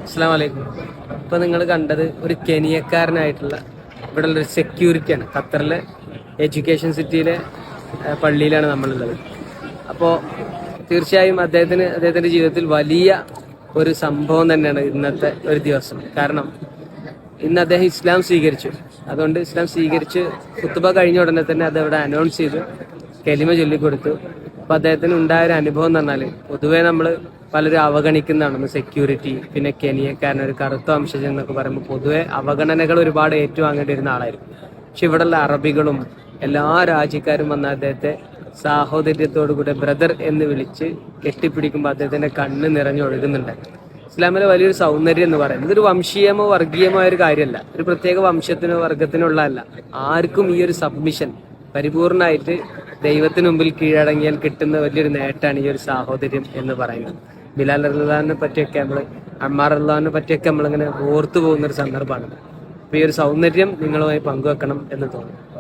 അസ്സലാമു അലൈക്കും. ഇപ്പൊ നിങ്ങൾ കണ്ടത് ഒരു കെനിയക്കാരനായിട്ടുള്ള ഇവിടെ ഉള്ളൊരു സെക്യൂരിറ്റിയാണ്. ഖത്തറിലെ എഡ്യൂക്കേഷൻ സിറ്റിയിലെ പള്ളിയിലാണ് നമ്മളുള്ളത്. അപ്പോൾ തീർച്ചയായും അദ്ദേഹത്തിന്റെ ജീവിതത്തിൽ വലിയ ഒരു സംഭവം തന്നെയാണ് ഇന്നത്തെ ഒരു ദിവസം. കാരണം ഇന്ന് അദ്ദേഹം ഇസ്ലാം സ്വീകരിച്ചു. അതുകൊണ്ട് ഇസ്ലാം സ്വീകരിച്ച് ഖുത്ബ കഴിഞ്ഞ ഉടനെ തന്നെ അത് ഇവിടെ അനൗൺസ് ചെയ്ത് കലിമ ചൊല്ലിക്കൊടുത്തു. അപ്പൊ അദ്ദേഹത്തിന് ഉണ്ടായൊരു അനുഭവം എന്ന് പറഞ്ഞാല് പൊതുവെ നമ്മൾ പലരും അവഗണിക്കുന്നതാണ് സെക്യൂരിറ്റി, പിന്നെ കെനിയക്കാരൻ ഒരു കറുത്ത വംശജൻ എന്നൊക്കെ പറയുമ്പോൾ പൊതുവെ അവഗണനകൾ ഒരുപാട് ഏറ്റുവാങ്ങേണ്ടി വരുന്ന ആളായിരുന്നു. പക്ഷെ ഇവിടെയുള്ള അറബികളും എല്ലാ രാജ്യക്കാരും വന്ന അദ്ദേഹത്തെ സാഹോദര്യത്തോടു കൂടെ ബ്രദർ എന്ന് വിളിച്ച് കെട്ടിപ്പിടിക്കുമ്പോൾ അദ്ദേഹത്തിന്റെ കണ്ണ് നിറഞ്ഞൊഴുകുന്നുണ്ട്. ഇസ്ലാമിലെ വലിയൊരു സൗന്ദര്യം എന്ന് പറയുന്നത് ഇതൊരു വംശീയമോ വർഗീയമോ ആയ ഒരു കാര്യമല്ല, ഒരു പ്രത്യേക വംശത്തിനോ വർഗത്തിനോ ഉള്ളതല്ല. ആർക്കും ഈ ഒരു സബ്മിഷൻ പരിപൂർണമായിട്ട് ദൈവത്തിന് മുമ്പിൽ കീഴടങ്ങിയാൽ കിട്ടുന്ന വലിയൊരു നേട്ടമാണ് ഈ ഒരു സാഹോദര്യം എന്ന് പറയുന്നത്. ബിലാൽ റളിയല്ലാഹുവിനെ പറ്റിയൊക്കെ അമ്മാർ റളിയല്ലാഹുവിനെ പറ്റിയൊക്കെ നമ്മളിങ്ങനെ ഓർത്തു പോകുന്ന ഒരു സന്ദർഭമാണ്. അപ്പൊ ഈ ഒരു സൗന്ദര്യം നിങ്ങളുമായി പങ്കുവെക്കണം എന്ന് തോന്നുന്നു.